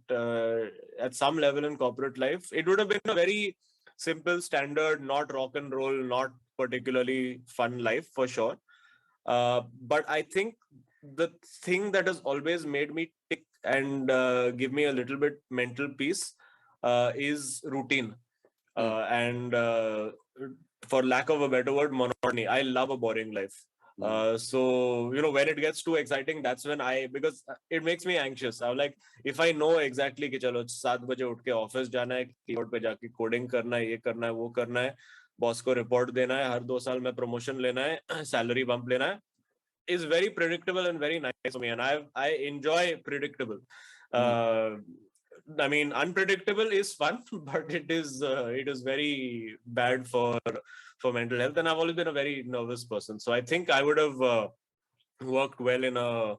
at some level in corporate life. It would have been a very simple, standard, not rock and roll, not particularly fun life for sure. But I think the thing that has always made me tick and give me a little bit mental peace is routine. And for lack of a better word, monotony. I love a boring life. So, when it gets too exciting, that's when because it makes me anxious. I'm like, if I know exactly कि चलो 7 बजे उठ के office जाना है, keyboard पे जाके coding करना है, ये करना है, वो करना है, बॉस को रिपोर्ट देना है, हर 2 साल में प्रमोशन लेना है, सैलरी बम्प लेना है, is very predictable and very nice for me, and I enjoy predictable. I mean, unpredictable is fun, but it is very bad for mental health. And I've always been a very nervous person, so I think I would have worked well in a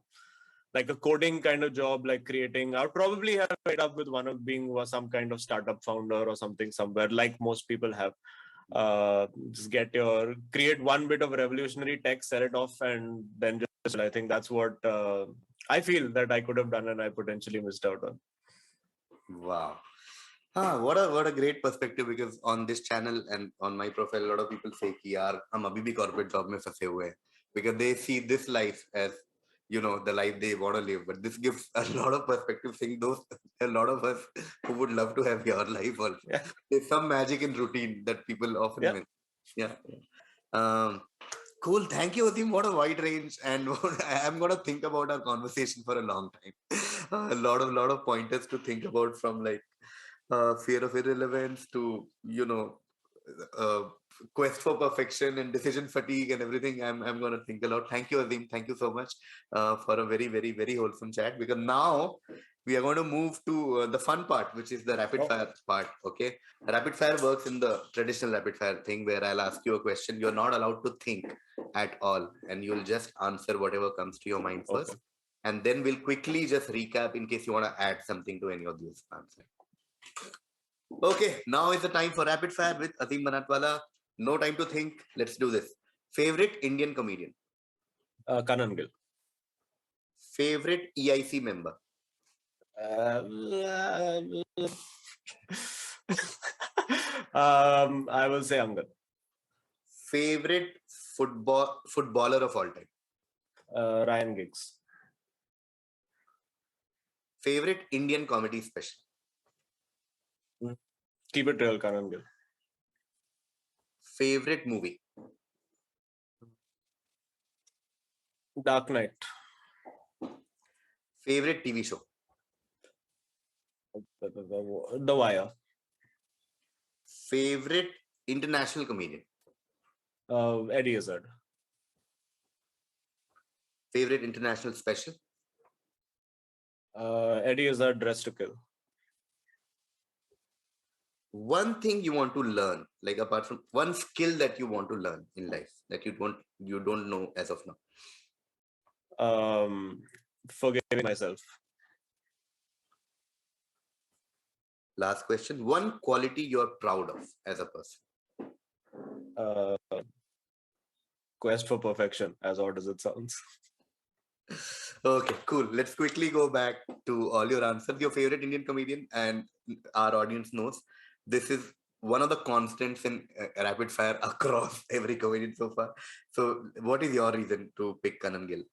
coding kind of job, like creating. I'd probably have ended up with one of being some kind of startup founder or something somewhere, like most people have. Just create one bit of revolutionary tech, sell it off, and then just I think that's what I feel that I could have done and I potentially missed out on. Wow. What a great perspective, because on this channel and on my profile, a lot of people say कि यार हम अभी भी corporate job में फंसे हुए हैं, because they see this life as the life they want to live. But this gives a lot of perspective, saying a lot of us who would love to have your life also. Yeah. There's some magic in routine that people often miss. Yeah. Cool. Thank you, Azeem. What a wide range, and I'm gonna think about our conversation for a long time. A lot of pointers to think about, from like fear of irrelevance to uh, quest for perfection and decision fatigue and everything. I'm gonna think a lot. Thank you, Azeem. Thank you so much for a very, very, very wholesome chat. Because now we are going to move to the fun part, which is the rapid fire part. Okay, rapid fire works in the traditional rapid fire thing, where I'll ask you a question. You're not allowed to think at all, and you'll just answer whatever comes to your mind first, and then we'll quickly just recap in case you want to add something to any of these answers. Okay, now is the time for rapid fire with Azeem Banatwalla. No time to think. Let's do this. Favorite Indian comedian? Kanan Gill. Favorite EIC member? I will say Angad. Favorite footballer of all time? Ryan Giggs. Favorite Indian comedy special? Keep it real, Kanan Gill. Favorite movie? Dark Knight. Favorite TV show? The Wire. Favorite international comedian? Eddie Izzard. Favorite international special? Eddie Izzard, Dressed to Kill. One thing you want to learn, like apart from one skill that you want to learn in life that you don't know as of now. Forgiving myself. Last question. One quality you're proud of as a person? Quest for perfection, as odd as it sounds. Okay, cool. Let's quickly go back to all your answers. Your favorite Indian comedian, and our audience knows this is one of the constants in rapid fire across every comedian so far. So what is your reason to pick Kanan Gill?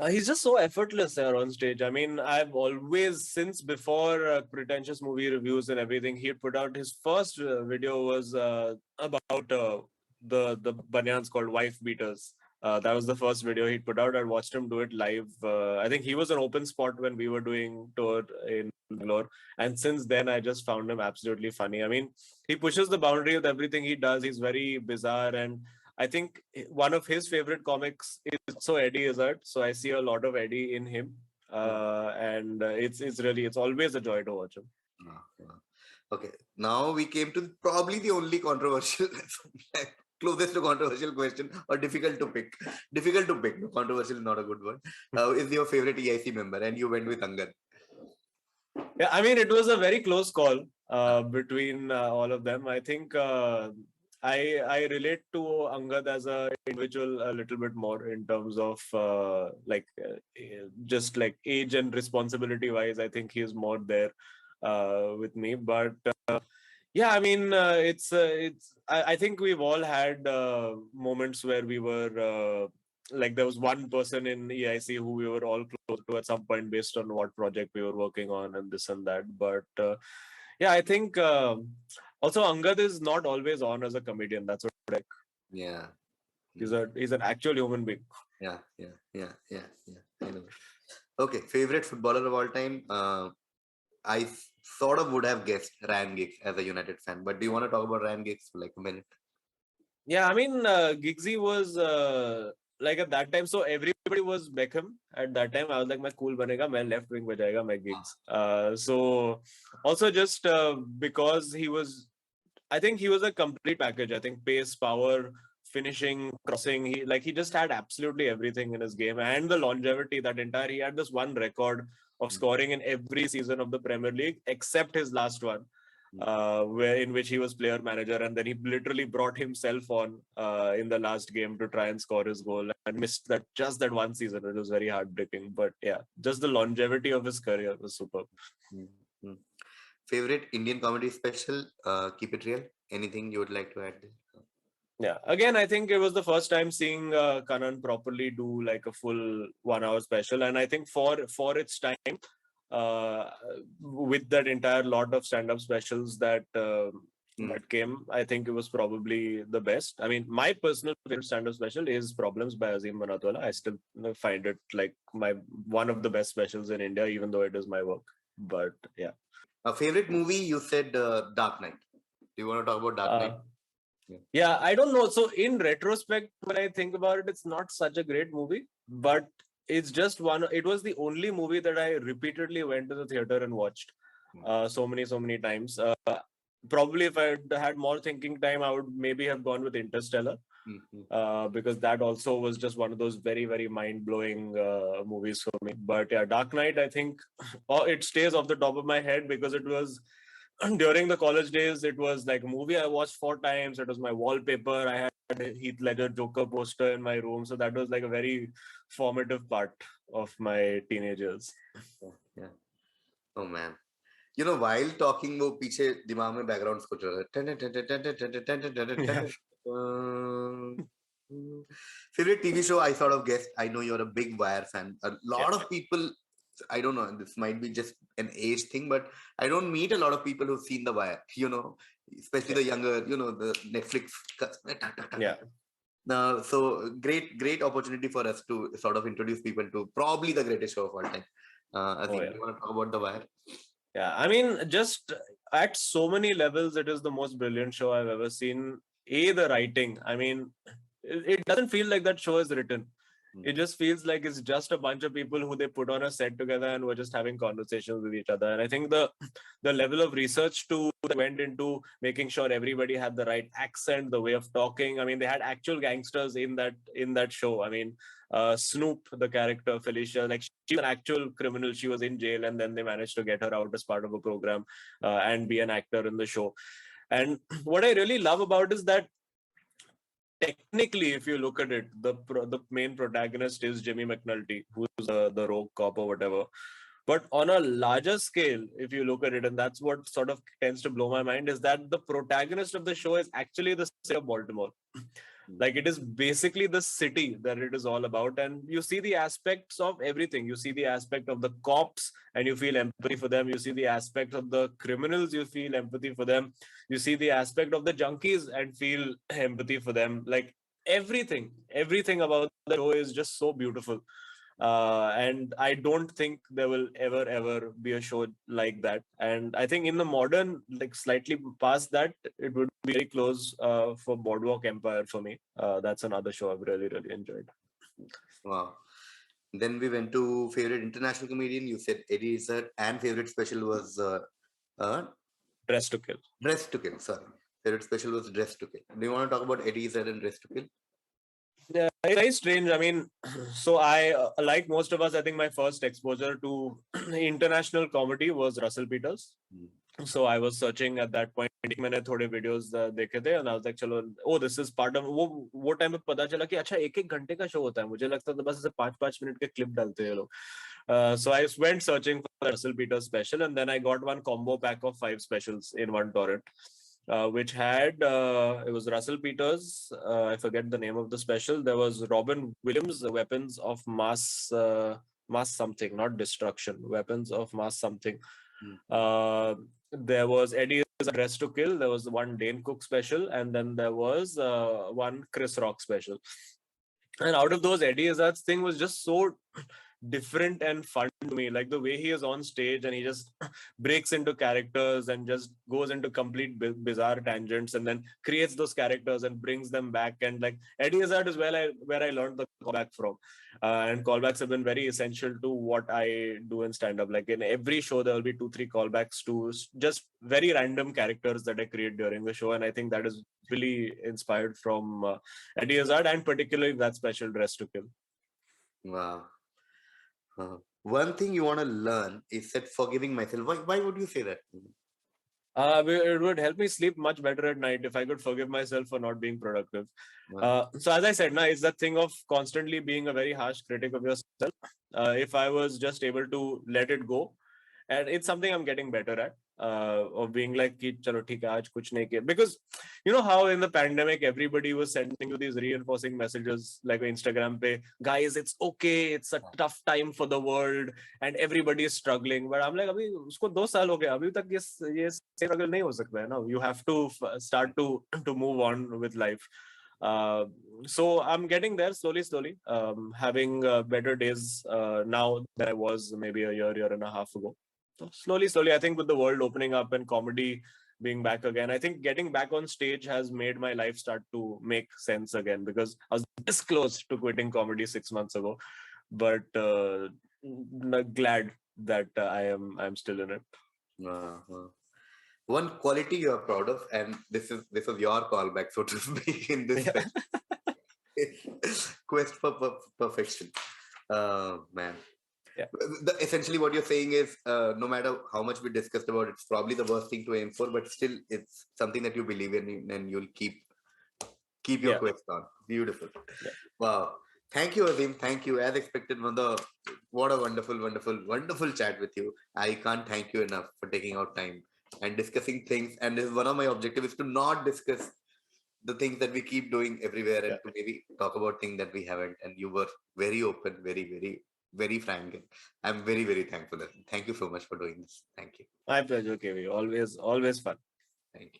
He's just so effortless there on stage. I mean, I've always, since before pretentious movie reviews and everything, he had put out his first video was about the banyans called wife beaters. That was the first video he put out. I watched him do it live. I think he was an open spot when we were doing tour in Bangalore. And since then, I just found him absolutely funny. I mean, he pushes the boundary with everything he does. He's very bizarre. And I think one of his favorite comics is so Eddie Izzard. So I see a lot of Eddie in him. And it's always a joy to watch him. Okay. Now we came to probably the only controversial, closest to controversial question, or difficult to pick. Difficult to pick. No, controversial is not a good word. Is your favorite EIC member? And you went with Angad. Yeah, I mean, it was a very close call between all of them. I think I relate to Angad as an individual a little bit more in terms of just like age and responsibility wise. I think he's more there with me. But yeah, I mean, I think we've all had moments where we were like there was one person in EIC who we were all close to at some point based on what project we were working on and this and that. But yeah, I think also Angad is not always on as a comedian. That's what like. Yeah. He's an actual human being. Yeah. I know. Okay, favorite footballer of all time. I sort of would have guessed Ryan Giggs as a United fan, but do you want to talk about Ryan Giggs for like a minute? Yeah, I mean, Giggsy was like at that time, so everybody was Beckham at that time. I was like, my cool banega, my left wing bajayega, my Giggs. So also just because I think he was a complete package. I think pace, power, finishing, crossing. He just had absolutely everything in his game, and the longevity. He had this one record of scoring in every season of the Premier League except his last one, in which he was player manager, and then he literally brought himself on in the last game to try and score his goal, and missed that one season. It was very heartbreaking, but yeah, just the longevity of his career was superb. Mm-hmm. Favorite Indian comedy special? Keep it real. Anything you would like to add there? Yeah, again, I think it was the first time seeing Kanan properly do like a full 1 hour special, and I think for its time, uh, with that entire lot of stand-up specials that came, I think it was probably the best. I mean, my personal favorite stand-up special is Problems by Azeem Banatwalla. I still find it like one of the best specials in India, even though it is my work. But yeah. A favorite movie? You said Dark Knight. Do you want to talk about Dark Knight? Yeah, I don't know. So in retrospect, when I think about it, it's not such a great movie, but it's just it was the only movie that I repeatedly went to the theater and watched so many times. Probably if I had more thinking time, I would maybe have gone with Interstellar. Because that also was just one of those very, very mind-blowing movies for me. But yeah, Dark Knight, I think it stays off the top of my head because it was during the college days. It was like a movie I watched 4 times. It was my wallpaper. I had a Heath Ledger Joker poster in my room. So that was like a very formative part of my teenagers. Yeah. Oh man. You know, while talking, वो पीछे दिमाग में background को चल रहा है. Favorite TV show? I sort of guessed. I know you're a big Wire fan. A lot of people, I don't know, this might be just an age thing, but I don't meet a lot of people who've seen The Wire, especially the younger, the Netflix. Yeah. So great opportunity for us to sort of introduce people to probably the greatest show of all time. Azeem, you want to talk about The Wire? Yeah, I mean, just at so many levels, it is the most brilliant show I've ever seen. The writing, I mean, it doesn't feel like that show is written. It just feels like it's just a bunch of people who they put on a set together and were just having conversations with each other. And I think the level of research that went into making sure everybody had the right accent, the way of talking. I mean, they had actual gangsters in that show. I mean, Snoop, the character Felicia, like she's an actual criminal. She was in jail, and then they managed to get her out as part of a program and be an actor in the show. And what I really love about is that technically, if you look at it, the main protagonist is Jimmy McNulty, who's the rogue cop or whatever. But on a larger scale, if you look at it, and that's what sort of tends to blow my mind, is that the protagonist of the show is actually the city of Baltimore. Like it is basically the city that it is all about. And you see the aspects of everything. You see the aspect of the cops and you feel empathy for them. You see the aspect of the criminals, you feel empathy for them. You see the aspect of the junkies and feel empathy for them. Like everything about the show is just so beautiful. And I don't think there will ever be a show like that. And I think in the modern, like slightly past that, it would be very close for Boardwalk Empire for me. That's another show I've really enjoyed. Wow. Then we went to favorite international comedian. You said Eddie Izzard, and favorite special was Dress to Kill. Dress to Kill. Sorry, favorite special was Dress to Kill. Do you want to talk about Eddie Izzard and Dress to Kill? Yeah, it's very strange. I mean, so I, like most of us, I think my first exposure to international comedy was Russell Peters. So I was searching at that point. मैंने थोड़े videos देखे थे and I was like, चलो, oh, this is part of वो time में पता चला कि अच्छा एक घंटे का show होता है. मुझे लगता था बस ऐसे 5 minute के clip डालते हैं लोग. So I went searching for the Russell Peters special, and then I got one combo pack of 5 specials in one torrent. Which had it was Russell Peters. I forget the name of the special. There was Robin Williams, Weapons of Mass something, not destruction. Weapons of Mass something. Mm. There was Eddie's Dress to Kill. There was one Dane Cook special, and then there was one Chris Rock special. And out of those, Eddie Izzard's thing was just so different and fun to me. Like the way he is on stage and he just breaks into characters and just goes into complete bizarre tangents and then creates those characters and brings them back. And like Eddie Izzard is where I learned the callback from. And callbacks have been very essential to what I do in stand up. Like in every show, there will be 2-3 callbacks to just very random characters that I create during the show. And I think that is really inspired from Eddie Izzard and particularly that special Dress to Kill. Wow. One thing you want to learn is that forgiving myself. Why would you say that? It would help me sleep much better at night if I could forgive myself for not being productive. Wow. So as I said, now it's that thing of constantly being a very harsh critic of yourself. If I was just able to let it go, and it's something I'm getting better at, of being like, "Ki, chalo, theek hai, aaj kuch nahi kiya." Because you know how in the pandemic everybody was sending you these reinforcing messages like Instagram pe, guys, it's okay, it's a tough time for the world and everybody is struggling. But I'm like, abhi usko 2 saal ho gaya, abhi tak ye struggle nahi ho sakta hai na. You have to start to move on with life. So I'm getting there slowly, having better days now than I was maybe a year and a half ago. So slowly, I think with the world opening up and comedy being back again, I think getting back on stage has made my life start to make sense again, because I was this close to quitting comedy 6 months ago, but glad that I'm still in it. One quality you are proud of, and this is your callback, so to speak, in this quest for perfection. Man. Yeah. Essentially, what you're saying is, no matter how much we discussed about it, it's probably the worst thing to aim for, but still, it's something that you believe in, and you'll keep your quest on. Beautiful. Yeah. Wow. Thank you, Azeem. Thank you. As expected, what a wonderful chat with you. I can't thank you enough for taking out time and discussing things. And this is one of my objectives, is to not discuss the things that we keep doing everywhere, and to maybe talk about things that we haven't. And you were very open, very frank. I'm very thankful. Thank you so much for doing this. Thank you. My pleasure, KV. Always fun. Thank you.